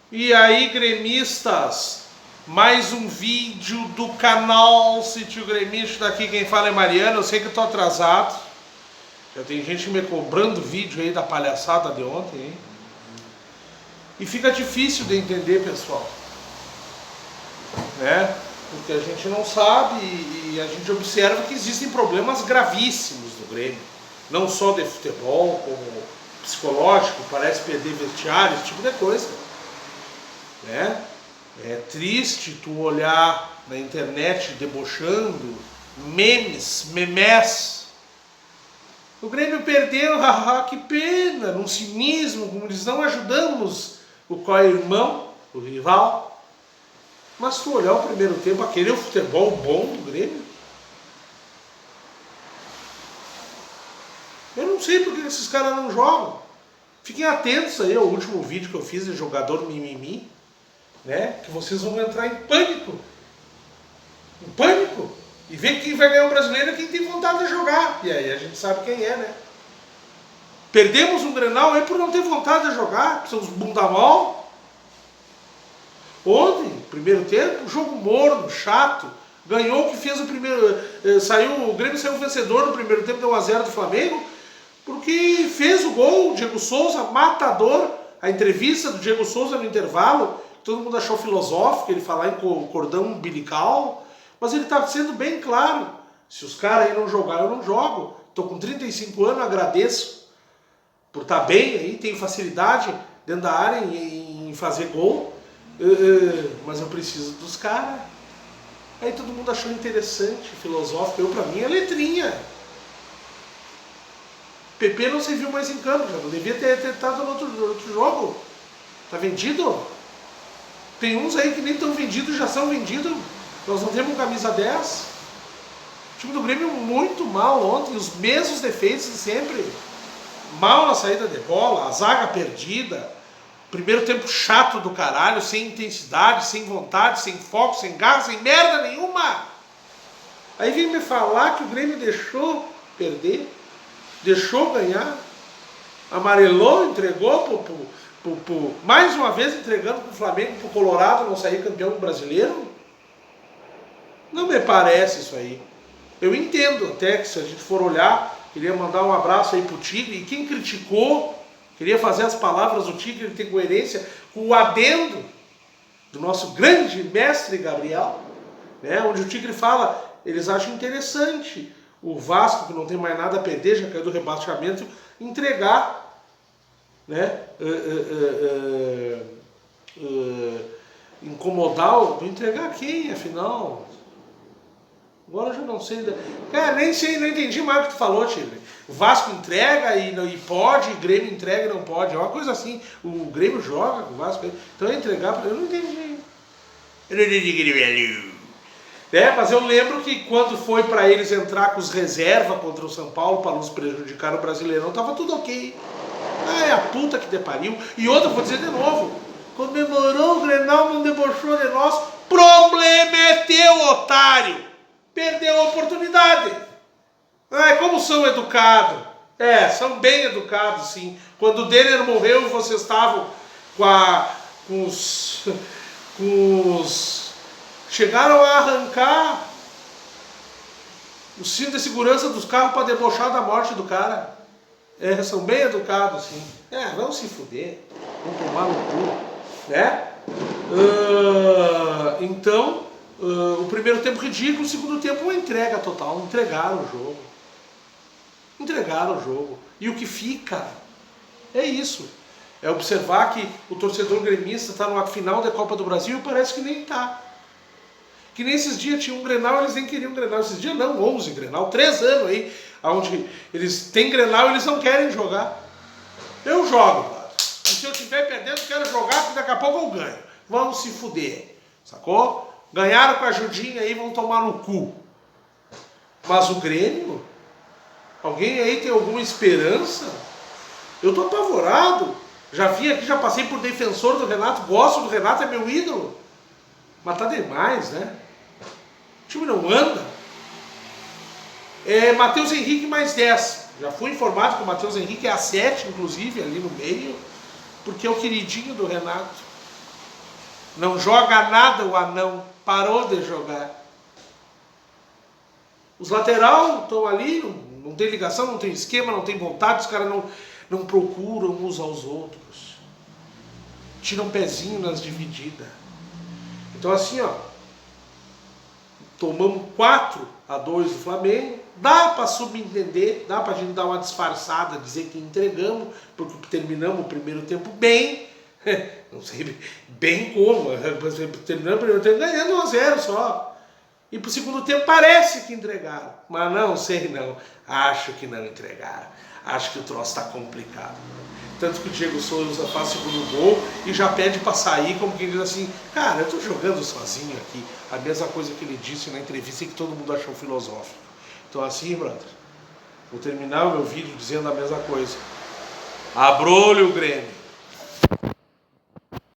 E aí, gremistas, mais um vídeo do canal Sítio Gremista. Daqui quem fala é Mariano. Eu sei que eu tô atrasado. Já tem gente me cobrando vídeo aí da palhaçada de ontem, hein? E fica difícil de entender, pessoal, né? Porque a gente não sabe e a gente observa que existem problemas gravíssimos no Grêmio. Não só de futebol, como psicológico, parece perder vestiário, esse tipo de coisa, né? É triste tu olhar na internet debochando, memes. O Grêmio perdeu, haha, que pena, num cinismo, como eles não ajudamos o co-irmão, o rival. Mas tu olhar o primeiro tempo, aquele é o futebol bom do Grêmio. Eu não sei porque esses caras não jogam. Fiquem atentos aí ao último vídeo que eu fiz de jogador mimimi, né? Que vocês vão entrar em pânico. Em pânico. E ver quem vai ganhar o brasileiro é quem tem vontade de jogar. E aí a gente sabe quem é, né? Perdemos um Grenal aí por não ter vontade de jogar. São os bunda mal. Ontem, primeiro tempo, jogo morno, chato. Ganhou o que fez o primeiro. O Grêmio saiu vencedor no primeiro tempo, deu 1-0 do Flamengo. Porque fez o gol, o Diego Souza, matador. A entrevista do Diego Souza no intervalo, todo mundo achou filosófico, ele falar em cordão umbilical. Mas ele está sendo bem claro. Se os caras aí não jogar, eu não jogo. Estou com 35 anos, agradeço por estar bem aí, tenho facilidade dentro da área em fazer gol. Mas eu preciso dos caras. Aí todo mundo achou interessante, filosófico. Eu, pra mim, é letrinha. PP não se viu mais em campo, já não devia ter estado no outro jogo. Tá vendido? Tem uns aí que nem estão vendidos, já são vendidos. Nós não temos camisa 10. O time do Grêmio muito mal ontem, os mesmos defeitos de sempre. Mal na saída de bola, a zaga perdida. Primeiro tempo chato do caralho, sem intensidade, sem vontade, sem foco, sem garra, sem merda nenhuma. Aí vem me falar que o Grêmio deixou perder, deixou ganhar, amarelou, entregou mais uma vez entregando pro Flamengo, pro Colorado não sair campeão brasileiro. Não me parece isso aí. Eu entendo até que se a gente for olhar, queria mandar um abraço aí pro Tigre, e quem criticou, queria fazer as palavras do Tigre, ele tem coerência com o adendo do nosso grande mestre Gabriel, né, onde o Tigre fala, eles acham interessante o Vasco, que não tem mais nada a perder, já caiu do rebaixamento, entregar, né, incomodar, entregar quem, afinal? Agora eu já não sei. Cara, nem sei, não entendi mais o que tu falou, Tigre. O Vasco entrega e pode, o Grêmio entrega e não pode. É uma coisa assim. O Grêmio joga com o Vasco. Então entregar, eu não entendi. Eu não entendi. Mas eu lembro que quando foi para eles entrar com os reservas contra o São Paulo para nos prejudicar no Brasileirão, tava tudo ok. É a puta que te pariu. E outra, vou dizer de novo. Comemorou o Grenal, não debochou de nós. Problema é teu, otário. Perdeu a oportunidade. Como são educados. São bem educados, sim. Quando o Denner morreu, vocês estavam com os... Chegaram a arrancar o cinto de segurança dos carros para debochar da morte do cara. São bem educados, sim. Vão se fuder. Vão tomar no cu. Né? Então... o primeiro tempo ridículo, o segundo tempo uma entrega total, entregaram o jogo, e o que fica é isso, é observar que o torcedor gremista está numa final da Copa do Brasil e parece que nem está, que nesses dias tinha um Grenal, eles nem queriam Grenal, esses dias não, 11 Grenal, 3 anos aí, onde eles têm Grenal e eles não querem jogar. Eu jogo, cara. E se eu estiver perdendo, eu quero jogar, porque daqui a pouco eu ganho, vamos se fuder, sacou? Ganharam com a ajudinha aí, vão tomar no cu. Mas o Grêmio? Alguém aí tem alguma esperança? Eu tô apavorado. Já vim aqui, já passei por defensor do Renato, gosto do Renato, é meu ídolo. Mas tá demais, né? O time não anda. Matheus Henrique mais 10. Já fui informado que o Matheus Henrique é a 7, inclusive, ali no meio, porque é o queridinho do Renato. Não joga nada o anão, parou de jogar. Os lateral estão ali, não tem ligação, não tem esquema, não tem vontade, os caras não procuram uns aos outros. Tiram um pezinho nas divididas. Então assim, ó, tomamos 4-2 do Flamengo, dá para subentender, dá para a gente dar uma disfarçada, dizer que entregamos, porque terminamos o primeiro tempo bem, não sei bem como, terminamos o primeiro tempo ganhando 1-0 só. E pro segundo tempo parece que entregaram, mas não sei não, acho que não entregaram, acho que o troço está complicado. Tanto que o Diego Souza faz o segundo gol e já pede para sair, como quem diz assim, cara, eu tô jogando sozinho aqui. A mesma coisa que ele disse na entrevista e que todo mundo achou filosófico. Então assim, brother, vou terminar o meu vídeo dizendo a mesma coisa. Abrolho o Grêmio.